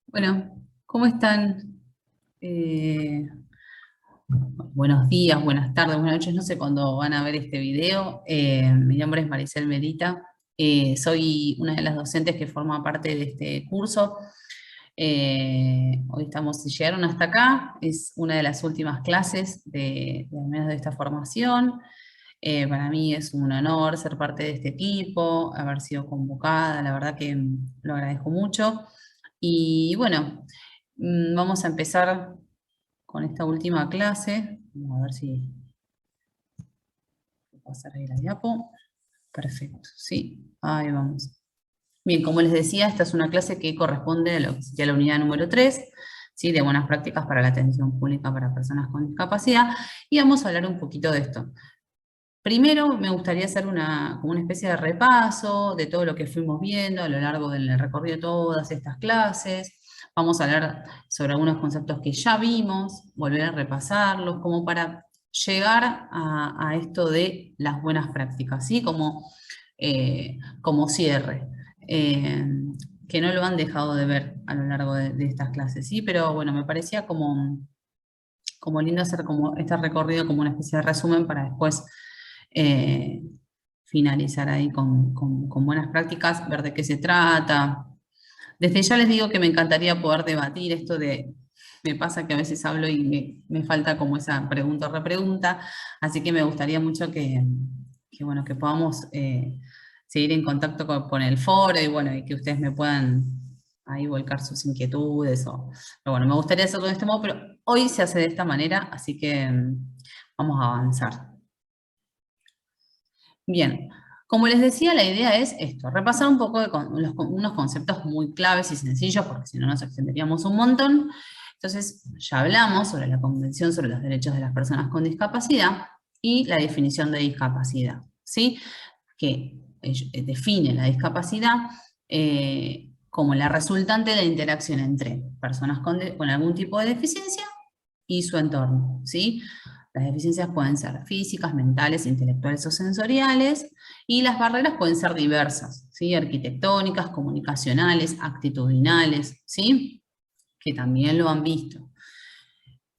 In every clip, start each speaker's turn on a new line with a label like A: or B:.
A: Bueno, ¿cómo están? Eh, Buenos días, buenas tardes, buenas noches. No sé cuándo van a ver este video. Mi nombre es Maricel Medita. Soy una de las docentes que forma parte de este curso. Hoy estamos, si llegaron hasta acá, es una de las últimas clases al menos de esta formación. Para mí es un honor ser parte de este equipo, haber sido convocada, la verdad que lo agradezco mucho. Y bueno, vamos a empezar con esta última clase. Vamos a ver si puedo pasar ahí la diapo. Perfecto, sí, ahí vamos. Bien, como les decía, esta es una clase que corresponde a lo que sería la unidad número 3, ¿sí? De buenas prácticas para la atención pública para personas con discapacidad, y vamos a hablar un poquito de esto. Primero me gustaría hacer como una especie de repaso de todo lo que fuimos viendo a lo largo del recorrido de todas estas clases. Vamos a hablar sobre algunos conceptos que ya vimos, volver a repasarlos, como para llegar a esto de las buenas prácticas, ¿sí? Como cierre, eh, que no lo han dejado de ver a lo largo de estas clases, ¿sí? Pero bueno, me parecía como lindo hacer como este recorrido como una especie de resumen para después eh, finalizar ahí con buenas prácticas, ver de qué se trata. Desde ya les digo que me encantaría poder debatir esto me pasa que a veces hablo y me falta como esa pregunta o repregunta, así que me gustaría mucho bueno, que podamos seguir en contacto con el foro y bueno, y que ustedes me puedan ahí volcar sus inquietudes pero bueno, me gustaría hacerlo de este modo, pero hoy se hace de esta manera, así que vamos a avanzar. Bien, como les decía, la idea es esto, repasar un poco unos conceptos muy claves y sencillos, porque si no nos extenderíamos un montón. Entonces, ya hablamos sobre la Convención sobre los Derechos de las Personas con Discapacidad y la definición de discapacidad, ¿sí? Que define la discapacidad como la resultante de la interacción entre personas con algún tipo de deficiencia y su entorno, ¿sí? Las deficiencias pueden ser físicas, mentales, intelectuales o sensoriales, y las barreras pueden ser diversas, ¿sí? Arquitectónicas, comunicacionales, actitudinales, ¿sí? Que también lo han visto.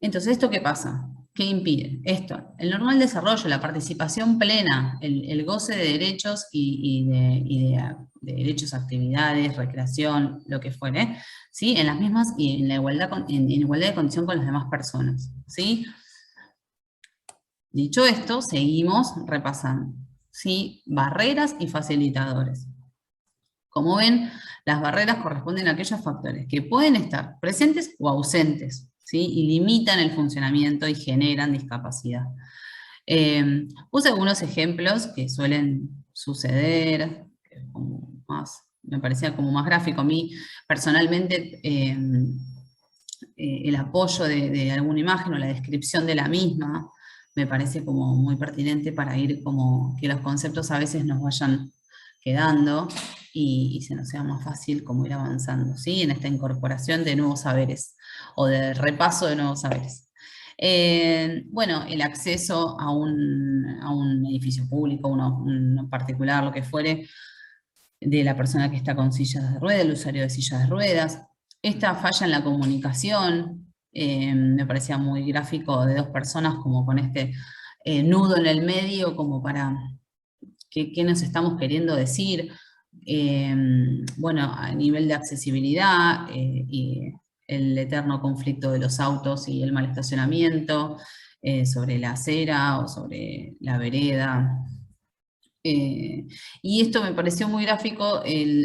A: Entonces, ¿esto qué pasa? ¿Qué impide? Esto, el normal desarrollo, la participación plena, el goce de derechos de derechos, actividades, recreación, lo que fuere, ¿sí? En las mismas y en la igualdad, en igualdad de condición con las demás personas, ¿sí? Dicho esto, seguimos repasando, ¿sí? Barreras y facilitadores. Como ven, las barreras corresponden a aquellos factores que pueden estar presentes o ausentes, ¿sí? Y limitan el funcionamiento y generan discapacidad. Puse algunos ejemplos que suelen suceder, me parecía como más gráfico. A mí, personalmente, el apoyo de alguna imagen o la descripción de la misma me parece como muy pertinente para ir como que los conceptos a veces nos vayan quedando y se nos sea más fácil como ir avanzando, ¿sí? En esta incorporación de nuevos saberes o de repaso de nuevos saberes. Bueno, el acceso a un edificio público, uno particular, lo que fuere, de la persona que está con sillas de ruedas, el usuario de sillas de ruedas. Esta falla en la comunicación, me parecía muy gráfico de dos personas como con este nudo en el medio, como para qué nos estamos queriendo decir. Eh, bueno, a nivel de accesibilidad y el eterno conflicto de los autos y el mal estacionamiento, sobre la acera o sobre la vereda. Eh, y esto me pareció muy gráfico,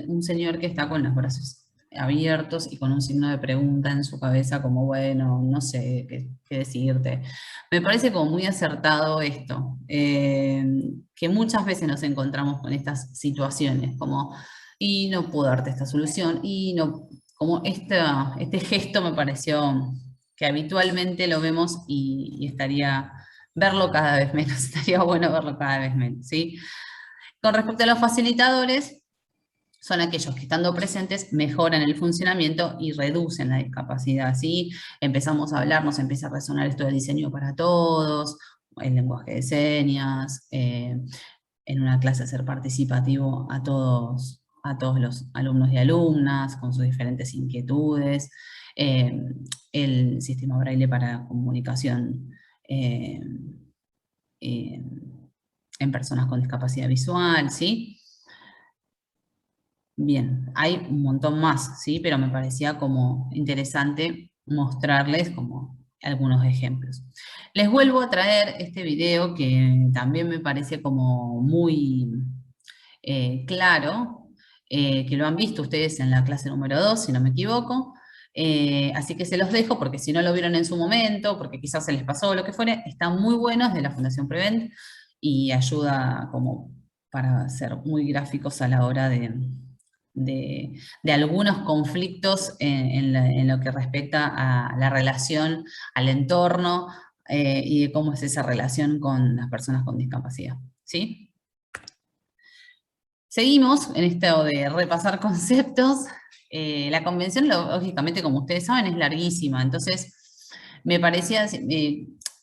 A: un señor que está con los brazos abiertos y con un signo de pregunta en su cabeza, como bueno, no sé qué decirte. Me parece como muy acertado esto, que muchas veces nos encontramos con estas situaciones, como, y no puedo darte esta solución, y no, como este gesto me pareció que habitualmente lo vemos y estaría verlo cada vez menos, estaría bueno verlo cada vez menos, ¿sí? Con respecto a los facilitadores, son aquellos que estando presentes mejoran el funcionamiento y reducen la discapacidad, ¿sí? Empezamos a hablar, nos empieza a resonar esto del diseño para todos, el lenguaje de señas, en una clase ser participativo a todos, a todos los alumnos y alumnas con sus diferentes inquietudes, el sistema Braille para comunicación eh, eh, en personas con discapacidad visual, ¿sí? Bien, hay un montón más, ¿sí? Pero me parecía como interesante mostrarles como algunos ejemplos. Les vuelvo a traer este video que también me parece como muy claro, que lo han visto ustedes en la clase número 2, si no me equivoco. Así que se los dejo porque si no lo vieron en su momento, porque quizás se les pasó o lo que fuere, están muy buenos de la Fundación Prevent y ayuda como para ser muy gráficos a la hora de algunos conflictos en lo que respecta a la relación, al entorno y de cómo es esa relación con las personas con discapacidad. ¿Sí? Seguimos en esto de repasar conceptos. La convención, lógicamente, como ustedes saben, es larguísima, entonces me parecía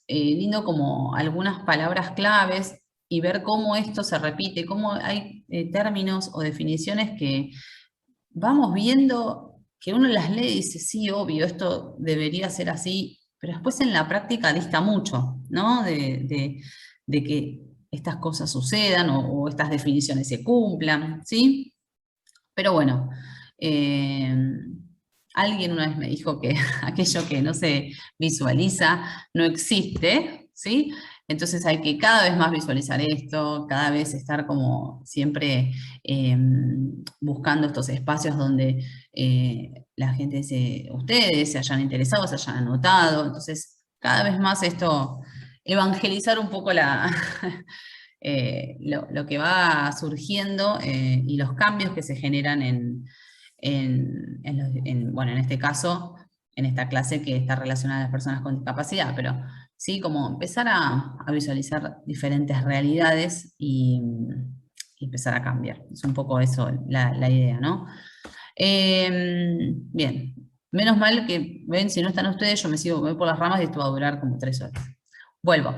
A: lindo como algunas palabras claves y ver cómo esto se repite, cómo hay términos o definiciones que vamos viendo que uno las lee y dice, sí, obvio, esto debería ser así, pero después en la práctica dista mucho, ¿no? De que estas cosas sucedan o estas definiciones se cumplan, ¿sí? Pero bueno, eh, alguien una vez me dijo que aquello que no se visualiza no existe, ¿sí? Entonces hay que cada vez más visualizar esto, cada vez estar como siempre buscando estos espacios donde la gente ustedes se hayan interesado, se hayan anotado. Entonces, cada vez más esto, evangelizar un poco lo que va surgiendo y los cambios que se generan bueno, en este caso, en esta clase que está relacionada a las personas con discapacidad, pero sí, como empezar a visualizar diferentes realidades y empezar a cambiar. Es un poco eso la idea, ¿no? Bien, menos mal que, ven, si no están ustedes, yo me voy por las ramas y esto va a durar como 3 horas. Vuelvo.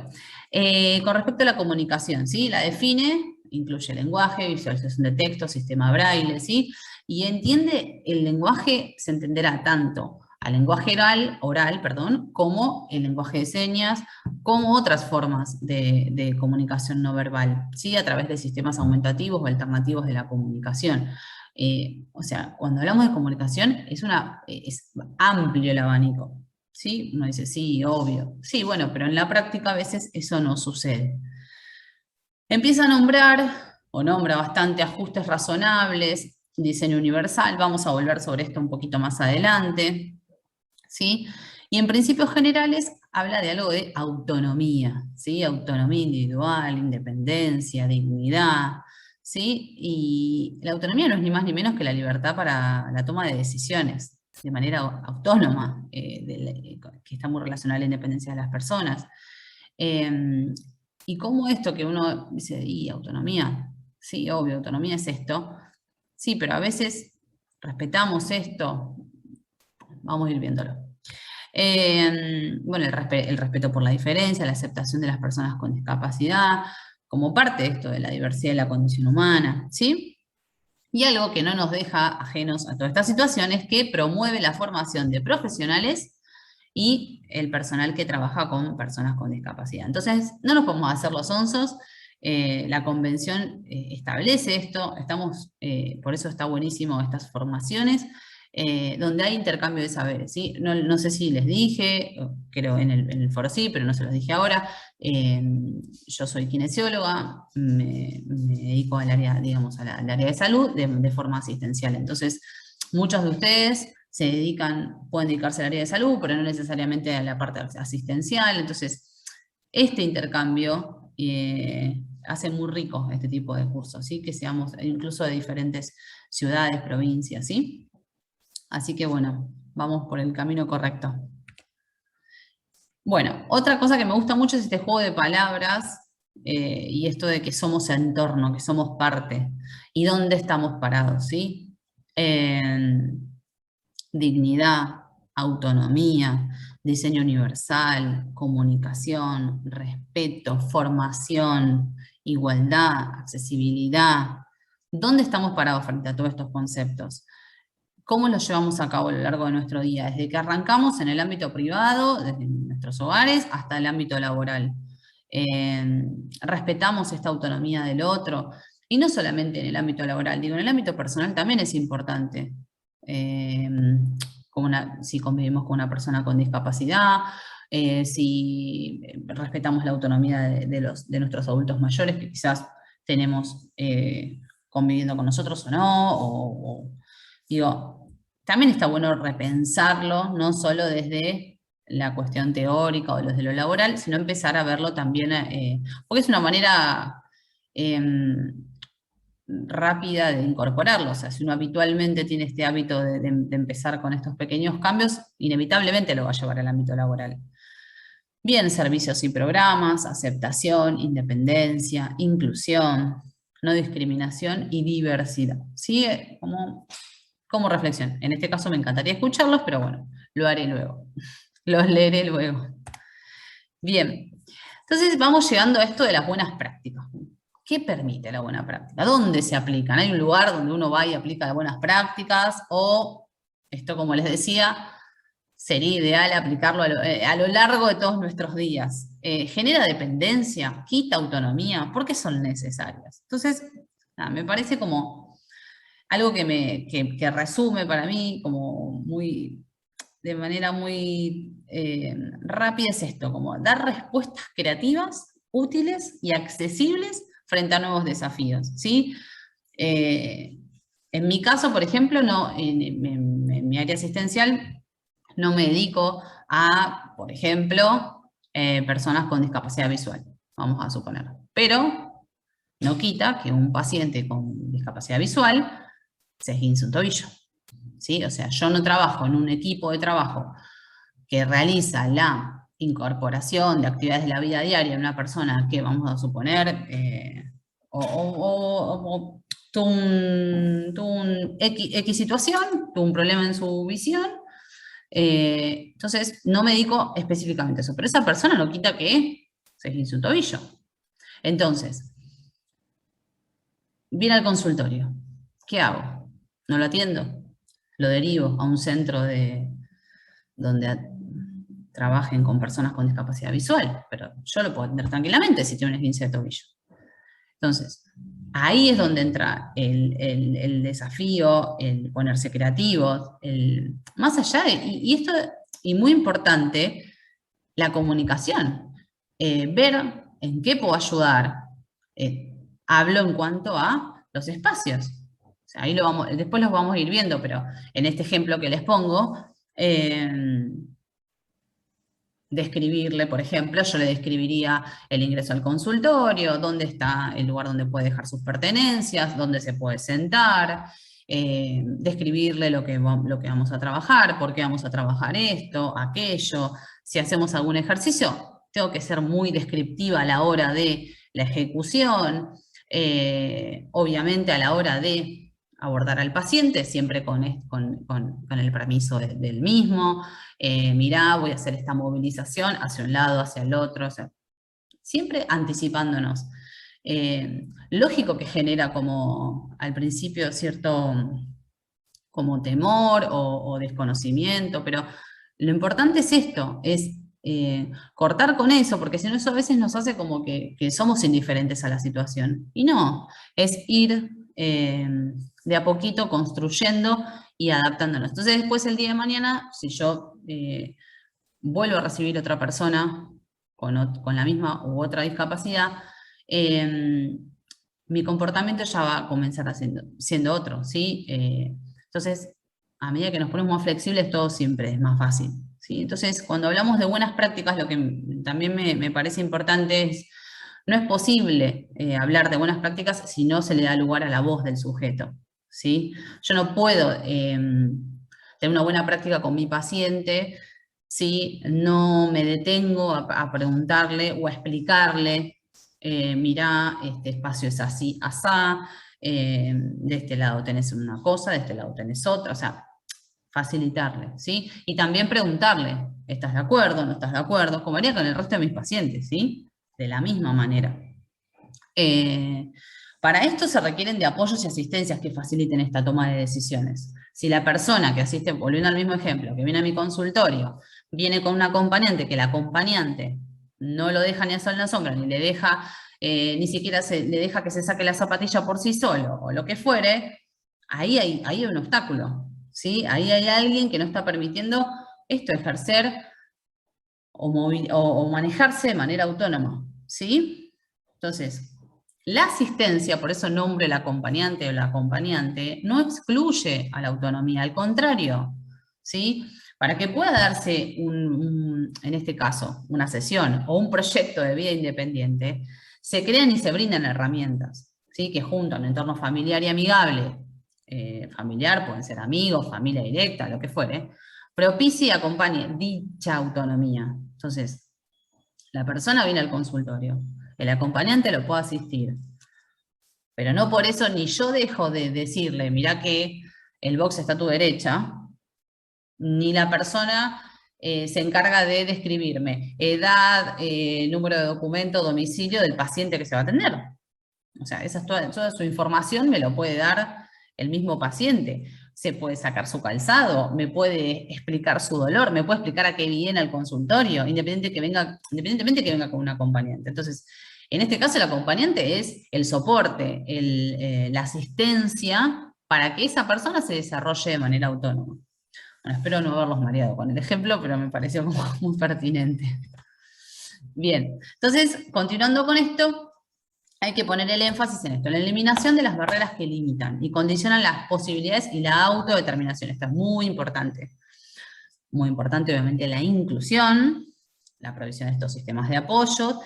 A: Con respecto a la comunicación, ¿sí? La define, incluye lenguaje, visualización de texto, sistema braille, ¿sí? Y entiende, el lenguaje se entenderá tanto al lenguaje oral, perdón, como el lenguaje de señas, como otras formas de comunicación no verbal, ¿sí? A través de sistemas aumentativos o alternativos de la comunicación. O sea, cuando hablamos de comunicación es amplio el abanico, ¿sí? Uno dice, sí, obvio. Sí, bueno, pero en la práctica a veces eso no sucede. Empieza a nombrar, o nombra bastante, ajustes razonables, diseño universal, vamos a volver sobre esto un poquito más adelante, ¿sí? Y en principios generales habla de algo de autonomía, ¿sí? Autonomía individual, independencia, dignidad, ¿sí? Y la autonomía no es ni más ni menos que la libertad para la toma de decisiones de manera autónoma, que está muy relacionada a la independencia de las personas. Y cómo esto que uno dice, ¿y autonomía? Sí, obvio, autonomía es esto. Sí, pero a veces respetamos esto, vamos a ir viéndolo. Bueno, el respeto por la diferencia, la aceptación de las personas con discapacidad, como parte de esto de la diversidad de la condición humana, ¿sí? Y algo que no nos deja ajenos a toda esta situación es que promueve la formación de profesionales y el personal que trabaja con personas con discapacidad. Entonces, no nos podemos hacer los onzos, la convención establece esto, por eso está buenísimo estas formaciones, donde hay intercambio de saberes, ¿sí? No sé si les dije, creo en el foro sí, pero no se los dije ahora, yo soy kinesióloga, me dedico al área, digamos, al área de salud de forma asistencial, entonces muchos de ustedes pueden dedicarse al área de salud, pero no necesariamente a la parte asistencial. Entonces, este intercambio hace muy rico este tipo de cursos, ¿sí? Que seamos incluso de diferentes ciudades, provincias, ¿sí? Así que bueno, vamos por el camino correcto. Bueno, otra cosa que me gusta mucho es este juego de palabras y esto de que somos entorno, que somos parte y dónde estamos parados, ¿sí? Dignidad, autonomía, diseño universal, comunicación, respeto, formación, igualdad, accesibilidad, ¿Dónde estamos parados frente a todos estos conceptos? ¿Cómo los llevamos a cabo a lo largo de nuestro día? Desde que arrancamos en el ámbito privado, desde nuestros hogares, hasta el ámbito laboral. Respetamos esta autonomía del otro, y no solamente en el ámbito laboral, digo, en el ámbito personal también es importante. Si convivimos con una persona con discapacidad, si respetamos la autonomía de nuestros adultos mayores, que quizás tenemos conviviendo con nosotros o no, digo, también está bueno repensarlo, no solo desde la cuestión teórica o desde lo laboral, sino empezar a verlo también, porque es una manera rápida de incorporarlo. O sea, si uno habitualmente tiene este hábito de empezar con estos pequeños cambios, inevitablemente lo va a llevar al ámbito laboral. Bien, servicios y programas, aceptación, independencia, inclusión, no discriminación y diversidad. ¿Sí? Como reflexión. En este caso me encantaría escucharlos, pero bueno, lo haré luego. Los leeré luego. Bien, entonces vamos llegando a esto de las buenas prácticas. ¿Qué permite la buena práctica? ¿Dónde se aplican? ¿Hay un lugar donde uno va y aplica las buenas prácticas? O, esto como les decía, sería ideal aplicarlo a lo largo de todos nuestros días. ¿Genera dependencia? ¿Quita autonomía? ¿Por qué son necesarias? Entonces, nada, me parece como algo que resume para mí como de manera muy rápida es esto, como dar respuestas creativas, útiles y accesibles frente a nuevos desafíos, ¿sí? En mi caso, por ejemplo, no, en mi área asistencial no me dedico a, por ejemplo, personas con discapacidad visual, vamos a suponer. Pero no quita que un paciente con discapacidad visual se esguince un tobillo, ¿sí? O sea, yo no trabajo en un equipo de trabajo que realiza la incorporación de actividades de la vida diaria de una persona que, vamos a suponer, tuvo un X situación, tuvo un problema en su visión, entonces no me dedico específicamente a eso, pero esa persona no quita que se esguince un tobillo. Entonces, viene al consultorio, ¿qué hago? ¿No lo atiendo? Lo derivo a un centro donde trabajen con personas con discapacidad visual, pero yo lo puedo atender tranquilamente si tiene un esguince de tobillo. Entonces, ahí es donde entra el desafío, el ponerse creativos, más allá y esto, y muy importante, la comunicación. Ver en qué puedo ayudar. Hablo en cuanto a los espacios. O sea, ahí después los vamos a ir viendo, pero en este ejemplo que les pongo, describirle, por ejemplo, yo le describiría el ingreso al consultorio, dónde está el lugar donde puede dejar sus pertenencias, dónde se puede sentar, describirle lo que vamos a trabajar, por qué vamos a trabajar esto, aquello. Si hacemos algún ejercicio, tengo que ser muy descriptiva a la hora de la ejecución, obviamente a la hora de abordar al paciente, siempre con el permiso del mismo. Mirá, voy a hacer esta movilización hacia un lado, hacia el otro, o sea, siempre anticipándonos. Lógico que genera como al principio cierto como temor o desconocimiento, pero lo importante es esto, es cortar con eso, porque si no eso a veces nos hace como que somos indiferentes a la situación. Y no, es ir de a poquito construyendo y adaptándonos. Entonces después el día de mañana, si yo vuelvo a recibir otra persona con la misma u otra discapacidad, mi comportamiento ya va a comenzar siendo otro, ¿sí? Entonces, a medida que nos ponemos más flexibles, todo siempre es más fácil, ¿sí? Entonces, cuando hablamos de buenas prácticas, lo que también me parece importante es, no es posible hablar de buenas prácticas si no se le da lugar a la voz del sujeto, ¿sí? Yo no puedo tener una buena práctica con mi paciente si no me detengo a preguntarle o a explicarle, mirá, este espacio es así, asá, de este lado tenés una cosa, de este lado tenés otra, o sea, facilitarle, ¿sí? Y también preguntarle, ¿estás de acuerdo, no estás de acuerdo? Como haría con el resto de mis pacientes, ¿sí? De la misma manera. Para esto se requieren de apoyos y asistencias que faciliten esta toma de decisiones. Si la persona que asiste, volviendo al mismo ejemplo, que viene a mi consultorio, viene con un acompañante, que el acompañante no lo deja ni a sol en la sombra, ni le deja, ni siquiera le deja que se saque la zapatilla por sí solo, o lo que fuere, ahí hay un obstáculo, ¿sí? Ahí hay alguien que no está permitiendo esto, ejercer o manejarse de manera autónoma, ¿sí? Entonces, la asistencia, por eso nombre el acompañante o la acompañante, no excluye a la autonomía, al contrario, ¿sí? Para que pueda darse, en este caso, una sesión o un proyecto de vida independiente, se crean y se brindan herramientas, ¿sí? Que junto a un entorno familiar y amigable, familiar, pueden ser amigos, familia directa, lo que fuere, propicie y acompañe dicha autonomía. Entonces, la persona viene al consultorio, el acompañante lo puede asistir, pero no por eso ni yo dejo de decirle, mirá que el box está a tu derecha, ni la persona se encarga de describirme edad, número de documento, domicilio del paciente que se va a atender. O sea, toda su información me lo puede dar el mismo paciente. Se puede sacar su calzado, me puede explicar su dolor, me puede explicar a qué viene al consultorio, independientemente que venga con un acompañante. Entonces, en este caso el acompañante es el soporte, la asistencia para que esa persona se desarrolle de manera autónoma. Bueno, espero no haberlos mareado con el ejemplo, pero me pareció como muy pertinente. Bien, entonces, continuando con esto, hay que poner el énfasis en esto, en la eliminación de las barreras que limitan y condicionan las posibilidades y la autodeterminación. Esto es muy importante. Muy importante, obviamente, la inclusión, la provisión de estos sistemas de apoyo.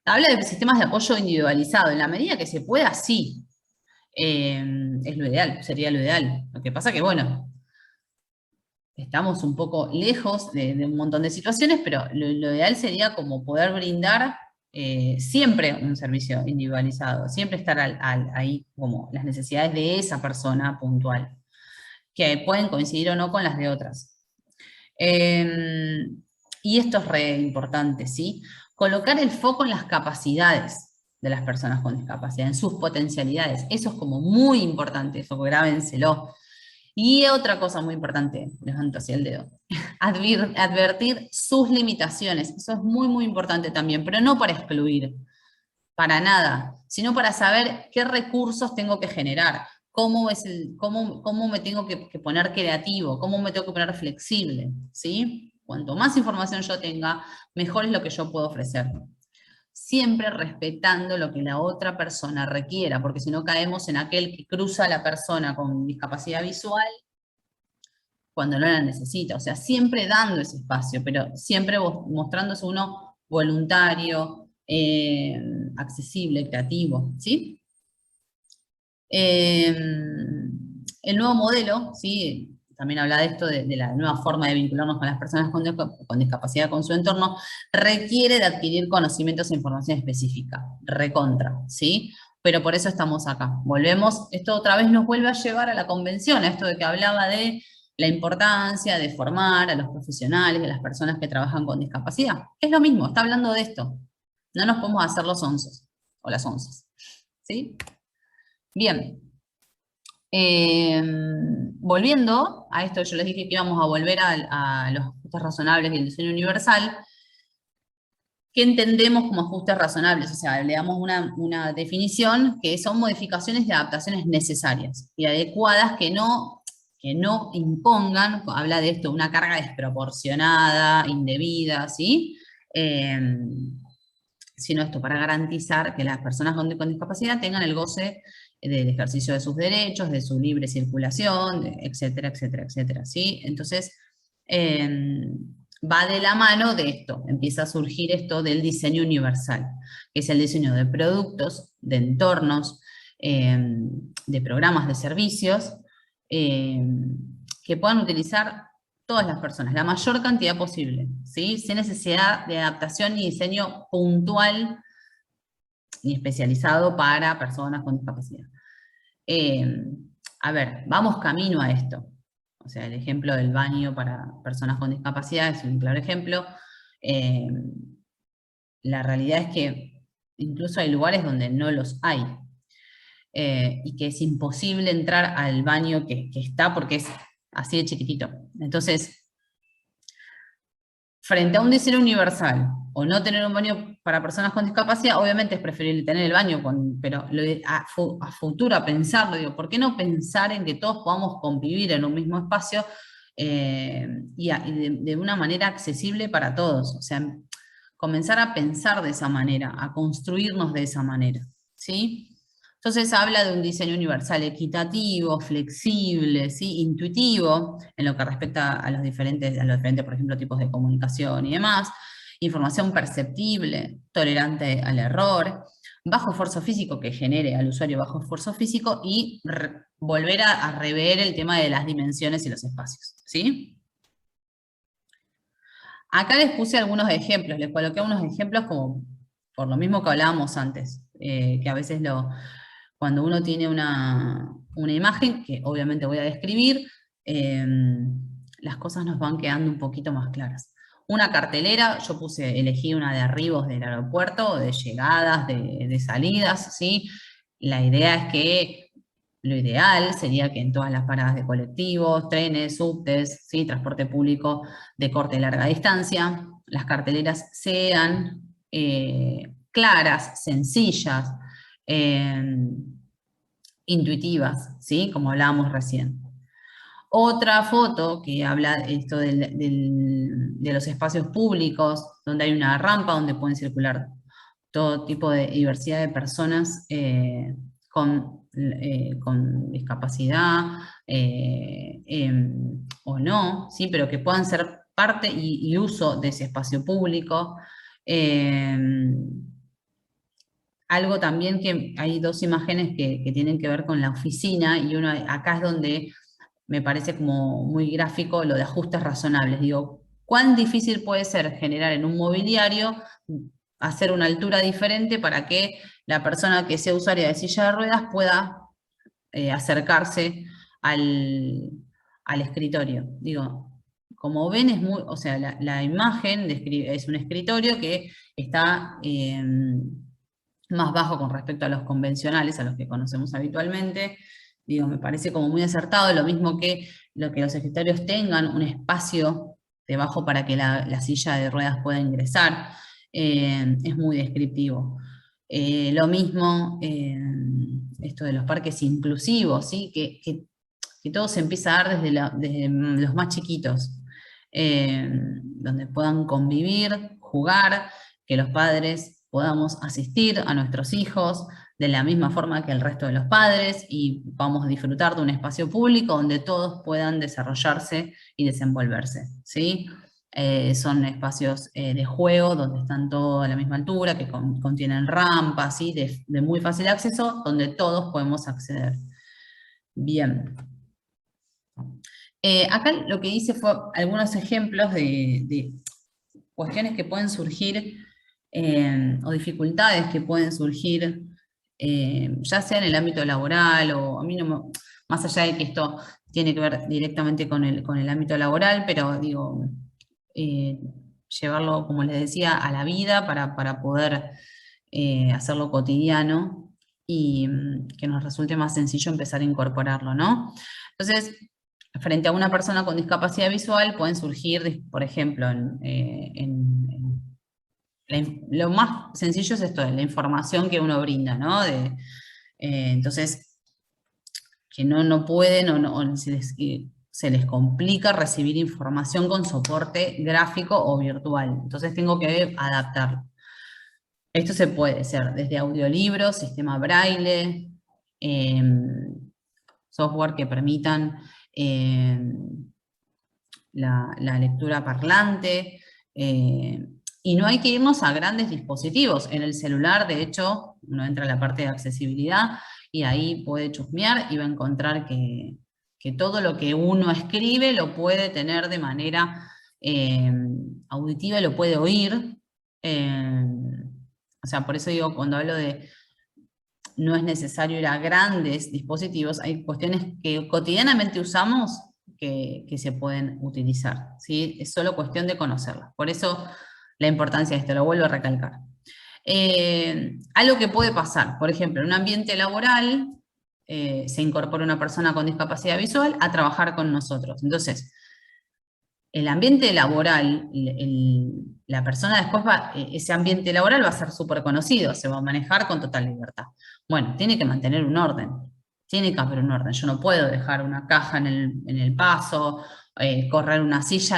A: Habla de sistemas de apoyo individualizado. En la medida que se pueda, sí. Es lo ideal, sería lo ideal. Lo que pasa que, bueno, estamos un poco lejos de un montón de situaciones, pero lo ideal sería como poder brindar siempre un servicio individualizado, siempre estar ahí como las necesidades de esa persona puntual, que pueden coincidir o no con las de otras. Y esto es re importante, ¿sí? Colocar el foco en las capacidades de las personas con discapacidad, en sus potencialidades. Eso es como muy importante, eso grábenselo. Y otra cosa muy importante, levanto hacia el dedo, advertir sus limitaciones. Eso es muy, muy importante también, pero no para excluir, para nada, sino para saber qué recursos tengo que generar, cómo me tengo que poner creativo, cómo me tengo que poner flexible, ¿sí? Cuanto más información yo tenga, mejor es lo que yo puedo ofrecer. Siempre respetando lo que la otra persona requiera, porque si no caemos en aquel que cruza a la persona con discapacidad visual cuando no la necesita. O sea, siempre dando ese espacio, pero siempre mostrándose uno voluntario, accesible, creativo, ¿sí? El nuevo modelo, ¿sí? También habla de esto, de la nueva forma de vincularnos con las personas con discapacidad con su entorno, requiere de adquirir conocimientos e información específica, recontra, ¿sí? Pero por eso estamos acá. Volvemos, esto otra vez nos vuelve a llevar a la convención, a esto de que hablaba de la importancia de formar a los profesionales, a las personas que trabajan con discapacidad. Es lo mismo, está hablando de esto. No nos podemos hacer los onzos, o las onzas, ¿sí? Bien. Volviendo a esto, yo les dije que íbamos a volver a los ajustes razonables y el diseño universal. ¿Qué entendemos como ajustes razonables? O sea, le damos una definición que son modificaciones y adaptaciones necesarias y adecuadas que no impongan, habla de esto, una carga desproporcionada, indebida, ¿sí? Sino esto para garantizar que las personas con discapacidad tengan el goce del ejercicio de sus derechos, de su libre circulación, etcétera, etcétera, etcétera, ¿sí? Entonces, va de la mano de esto, empieza a surgir esto del diseño universal, que es el diseño de productos, de entornos, de programas de servicios, que puedan utilizar todas las personas, la mayor cantidad posible, ¿sí? Sin necesidad de adaptación ni diseño puntual ni especializado para personas con discapacidad. A ver, vamos camino a esto. O sea, el ejemplo del baño para personas con discapacidad es un claro ejemplo. La realidad es que incluso hay lugares donde no los hay. y que es imposible entrar al baño que está porque es así de chiquitito. Entonces, frente a un diseño universal o no tener un baño para personas con discapacidad, obviamente es preferible tener el baño, pero a futuro, a pensarlo, digo, ¿por qué no pensar en que todos podamos convivir en un mismo espacio y de una manera accesible para todos? O sea, comenzar a pensar de esa manera, a construirnos de esa manera, ¿sí? Entonces habla de un diseño universal equitativo, flexible, ¿sí? Intuitivo, en lo que respecta a los diferentes, por ejemplo, tipos de comunicación y demás, información perceptible, tolerante al error, bajo esfuerzo físico, que genere al usuario bajo esfuerzo físico, y volver a rever el tema de las dimensiones y los espacios, ¿sí? Acá les puse algunos ejemplos, les coloqué unos ejemplos como por lo mismo que hablábamos antes, que a veces cuando uno tiene una imagen, que obviamente voy a describir, eh, las cosas nos van quedando un poquito más claras. Una cartelera, yo elegí una de arribos del aeropuerto, de llegadas, de salidas, ¿sí? La idea es que lo ideal sería que en todas las paradas de colectivos, trenes, subtes, ¿sí? Transporte público de corta y larga distancia, las carteleras sean claras, sencillas, intuitivas, ¿sí? Como hablábamos recién. Otra foto que habla esto de los espacios públicos, donde hay una rampa donde pueden circular todo tipo de diversidad de personas con discapacidad o no, ¿sí? Pero que puedan ser parte y uso de ese espacio público. Algo también que hay dos imágenes que tienen que ver con la oficina y uno acá es donde me parece como muy gráfico lo de ajustes razonables. Digo, ¿cuán difícil puede ser generar en un mobiliario hacer una altura diferente para que la persona que sea usuaria de silla de ruedas pueda acercarse al escritorio? Digo, como ven, o sea, la imagen es un escritorio que está más bajo con respecto a los convencionales, a los que conocemos habitualmente. Digo, me parece como muy acertado, lo mismo que los escritorios tengan un espacio debajo para que la silla de ruedas pueda ingresar, es muy descriptivo. Lo mismo, esto de los parques inclusivos, ¿sí? Que todo se empieza a dar desde los más chiquitos, donde puedan convivir, jugar, que los padres podamos asistir a nuestros hijos de la misma forma que el resto de los padres y vamos a disfrutar de un espacio público donde todos puedan desarrollarse y desenvolverse, ¿sí? Son espacios de juego donde están todos a la misma altura, que contienen rampas, ¿sí? De muy fácil acceso, donde todos podemos acceder. Bien. Acá lo que hice fue algunos ejemplos de cuestiones que pueden surgir o dificultades que pueden surgir, ya sea en el ámbito laboral o a mí no más allá de que esto tiene que ver directamente con el ámbito laboral, pero digo, eh, llevarlo, como les decía, a la vida para poder hacerlo cotidiano y que nos resulte más sencillo empezar a incorporarlo, ¿no? Entonces, frente a una persona con discapacidad visual pueden surgir, por ejemplo, lo más sencillo es esto, de la información que uno brinda, ¿no? Entonces, que no pueden o se les complica recibir información con soporte gráfico o virtual. Entonces tengo que adaptarlo. Esto se puede hacer desde audiolibros, sistema braille, software que permitan la lectura parlante, y no hay que irnos a grandes dispositivos. En el celular, de hecho, uno entra a la parte de accesibilidad y ahí puede chusmear y va a encontrar que todo lo que uno escribe lo puede tener de manera auditiva y lo puede oír. O sea, por eso digo, cuando hablo de no es necesario ir a grandes dispositivos, hay cuestiones que cotidianamente usamos que se pueden utilizar, ¿sí? Es solo cuestión de conocerlas. Por eso la importancia de esto, lo vuelvo a recalcar. Algo que puede pasar, por ejemplo, en un ambiente laboral, se incorpore una persona con discapacidad visual a trabajar con nosotros. Entonces, el ambiente laboral, la persona después ese ambiente laboral va a ser súper conocido, se va a manejar con total libertad. Bueno, tiene que mantener un orden, tiene que haber un orden. Yo no puedo dejar una caja en el paso, correr una silla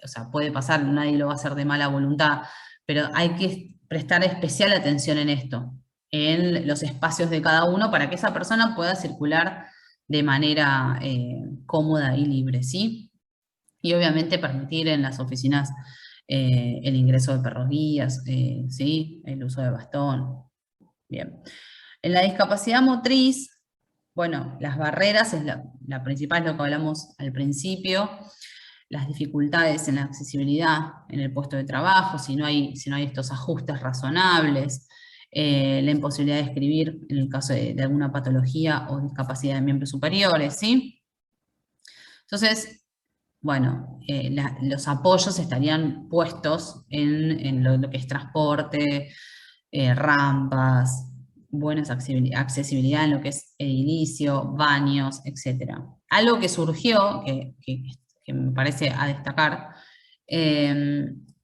A: o sea, puede pasar, nadie lo va a hacer de mala voluntad, pero hay que prestar especial atención en esto, en los espacios de cada uno, para que esa persona pueda circular de manera cómoda y libre, ¿sí? Y obviamente permitir en las oficinas el ingreso de perros guías, ¿sí? El uso de bastón. Bien. En la discapacidad motriz, bueno, las barreras es la principal, lo que hablamos al principio, las dificultades en la accesibilidad en el puesto de trabajo, si no hay estos ajustes razonables, la imposibilidad de escribir en el caso de alguna patología o discapacidad de miembros superiores, ¿sí? Entonces, bueno, los apoyos estarían puestos en lo que es transporte, rampas, buena accesibilidad en lo que es edilicio, baños, etc. Algo que surgió, que me parece a destacar,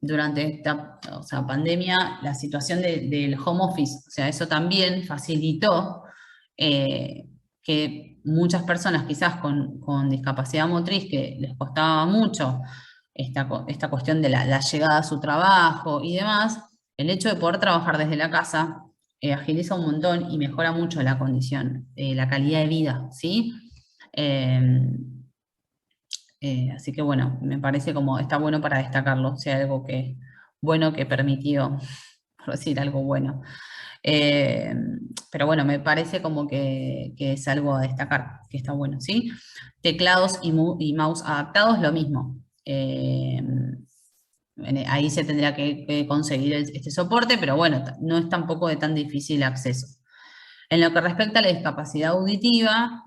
A: durante esta, o sea, pandemia, la situación del home office, o sea, eso también facilitó que muchas personas quizás con discapacidad motriz, que les costaba mucho esta cuestión de la llegada a su trabajo y demás, el hecho de poder trabajar desde la casa agiliza un montón y mejora mucho la condición, la calidad de vida, ¿sí? Eh, Así que bueno, me parece como está bueno para destacarlo, o sea, algo bueno que permitió, por decir algo bueno. Eh, pero bueno, me parece como que es algo a destacar, que está bueno, ¿sí? Teclados y mouse adaptados, lo mismo. Ahí se tendría que conseguir este soporte, pero bueno, no es tampoco de tan difícil acceso. En lo que respecta a la discapacidad auditiva,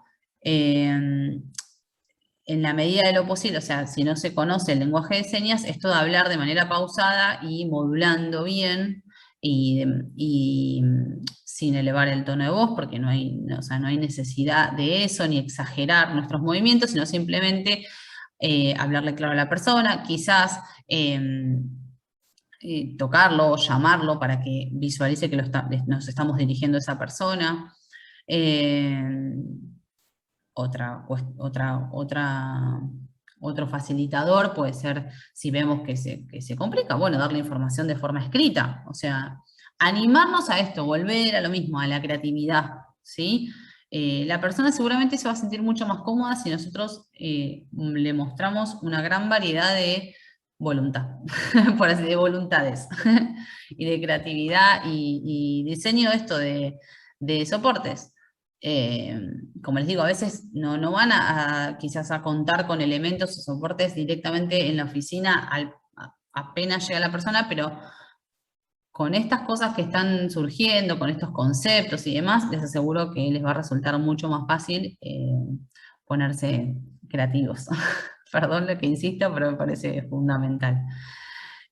A: en la medida de lo posible, o sea, si no se conoce el lenguaje de señas, esto de hablar de manera pausada y modulando bien y sin elevar el tono de voz, porque o sea, no hay necesidad de eso, ni exagerar nuestros movimientos, sino simplemente hablarle claro a la persona, quizás tocarlo o llamarlo para que visualice que nos estamos dirigiendo a esa persona. Eh, otro facilitador puede ser, si vemos que se complica, bueno, darle información de forma escrita, o sea, animarnos a esto, volver a lo mismo, a la creatividad, ¿sí? La persona seguramente se va a sentir mucho más cómoda si nosotros le mostramos una gran variedad de voluntad, por así de voluntades, y de creatividad y diseño de esto de soportes. Como les digo, a veces no van quizás a contar con elementos o soportes directamente en la oficina apenas llega la persona, pero con estas cosas que están surgiendo, con estos conceptos y demás, les aseguro que les va a resultar mucho más fácil ponerse creativos. Perdón lo que insisto, pero me parece fundamental.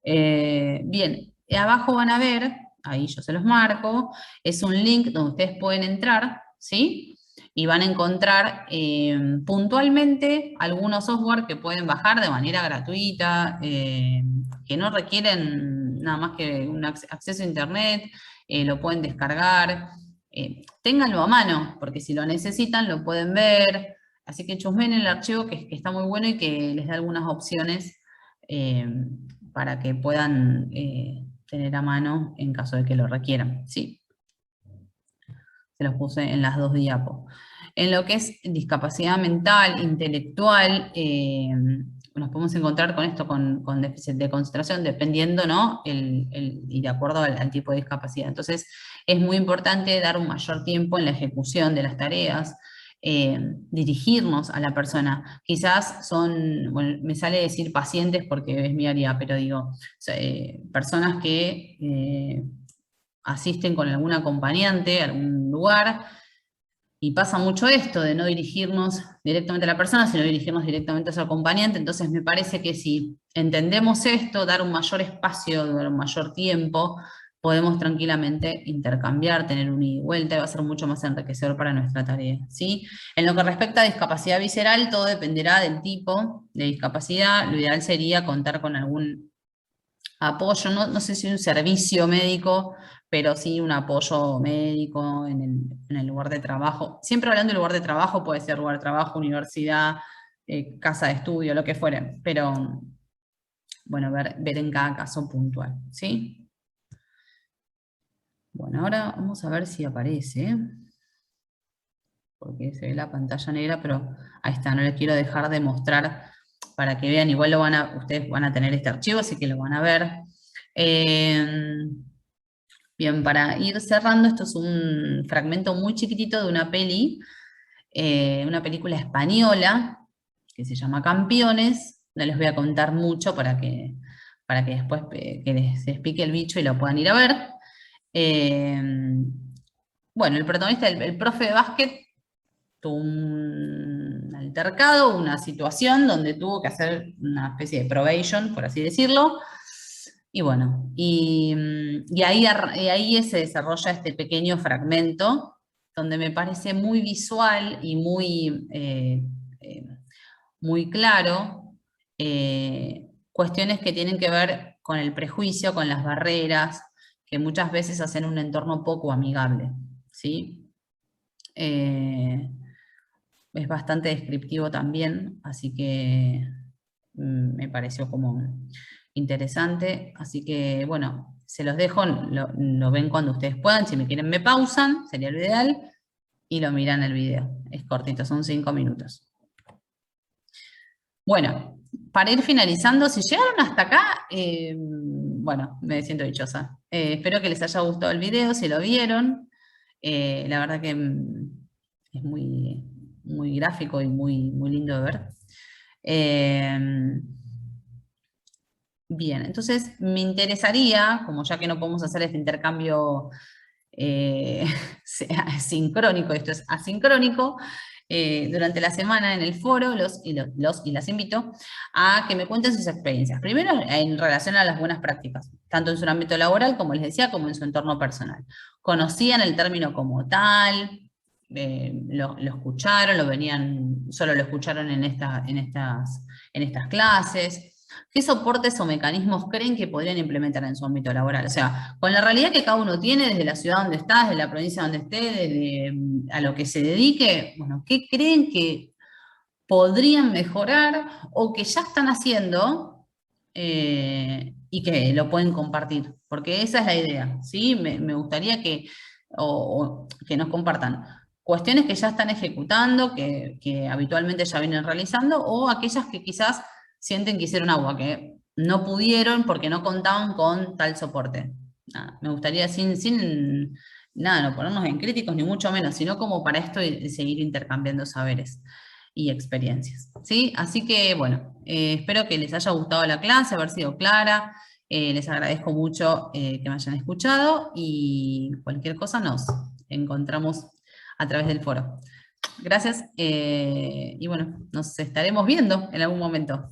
A: Bien, abajo van a ver, ahí yo se los marco, es un link donde ustedes pueden entrar, ¿sí? Y van a encontrar puntualmente algunos software que pueden bajar de manera gratuita, que no requieren nada más que un acceso a internet, lo pueden descargar, ténganlo a mano, porque si lo necesitan lo pueden ver, así que chusmen el archivo que está muy bueno y que les da algunas opciones para que puedan tener a mano en caso de que lo requieran. Sí, se los puse en las dos diapos. En lo que es discapacidad mental, intelectual, nos podemos encontrar con esto, con déficit de concentración, dependiendo, ¿no? Y de acuerdo al tipo de discapacidad. Entonces, es muy importante dar un mayor tiempo en la ejecución de las tareas, dirigirnos a la persona. Quizás bueno, me sale decir pacientes porque es mi área, pero digo, personas que asisten con algún acompañante a algún lugar, y pasa mucho esto de no dirigirnos directamente a la persona, sino dirigirnos directamente a su acompañante. Entonces me parece que si entendemos esto, dar un mayor espacio, dar un mayor tiempo, podemos tranquilamente intercambiar, tener un ida y vuelta, y va a ser mucho más enriquecedor para nuestra tarea, ¿sí? En lo que respecta a discapacidad visceral, todo dependerá del tipo de discapacidad. Lo ideal sería contar con algún apoyo, no sé si un servicio médico, pero sí un apoyo médico en el lugar de trabajo. Siempre hablando del lugar de trabajo, puede ser lugar de trabajo, universidad, casa de estudio, lo que fuere, pero bueno, ver en cada caso puntual, ¿sí? Bueno, ahora vamos a ver si aparece, porque se ve la pantalla negra, pero ahí está, no les quiero dejar de mostrar para que vean, igual ustedes van a tener este archivo, así que lo van a ver. Bien, para ir cerrando, esto es un fragmento muy chiquitito de una película española, que se llama Campeones. No les voy a contar mucho para que después que les explique el bicho y lo puedan ir a ver. Eh, bueno, el protagonista, el profe de básquet, tuvo un altercado, una situación donde tuvo que hacer una especie de probation, por así decirlo. Y bueno, y ahí se desarrolla este pequeño fragmento donde me parece muy visual y eh, muy claro, cuestiones que tienen que ver con el prejuicio, con las barreras, que muchas veces hacen un entorno poco amigable, ¿sí? Es bastante descriptivo también, así que me pareció como interesante. Así que, bueno, se los dejo, lo ven cuando ustedes puedan. Si me quieren, me pausan, sería lo ideal, y lo miran el video. Es cortito, son 5 minutos. Bueno, para ir finalizando, si llegaron hasta acá, bueno, me siento dichosa. Espero que les haya gustado el video, si lo vieron. La verdad que es muy gráfico y muy lindo de ver. Bien, entonces me interesaría, como ya que no podemos hacer este intercambio eh, sincrónico, esto es asincrónico, durante la semana en el foro los y las invito a que me cuenten sus experiencias. Primero, en relación a las buenas prácticas, tanto en su ámbito laboral, como les decía, como en su entorno personal. ¿Conocían el término como tal? Lo escucharon, solo lo escucharon en estas clases. ¿Qué soportes o mecanismos creen que podrían implementar en su ámbito laboral? O sea, con la realidad que cada uno tiene, desde la ciudad donde está, desde la provincia donde esté, desde a lo que se dedique, bueno, ¿qué creen que podrían mejorar o que ya están haciendo y que lo pueden compartir? Porque esa es la idea, ¿sí? Me gustaría que nos compartan cuestiones que ya están ejecutando, que habitualmente ya vienen realizando, o aquellas que quizás sienten que hicieron agua, que no pudieron porque no contaban con tal soporte. Nada, me gustaría sin nada, no ponernos en críticos ni mucho menos, sino como para esto y seguir intercambiando saberes y experiencias, ¿sí? Así que, bueno, espero que les haya gustado la clase, haber sido clara. Les agradezco mucho que me hayan escuchado y cualquier cosa nos encontramos a través del foro. Gracias y bueno, nos estaremos viendo en algún momento.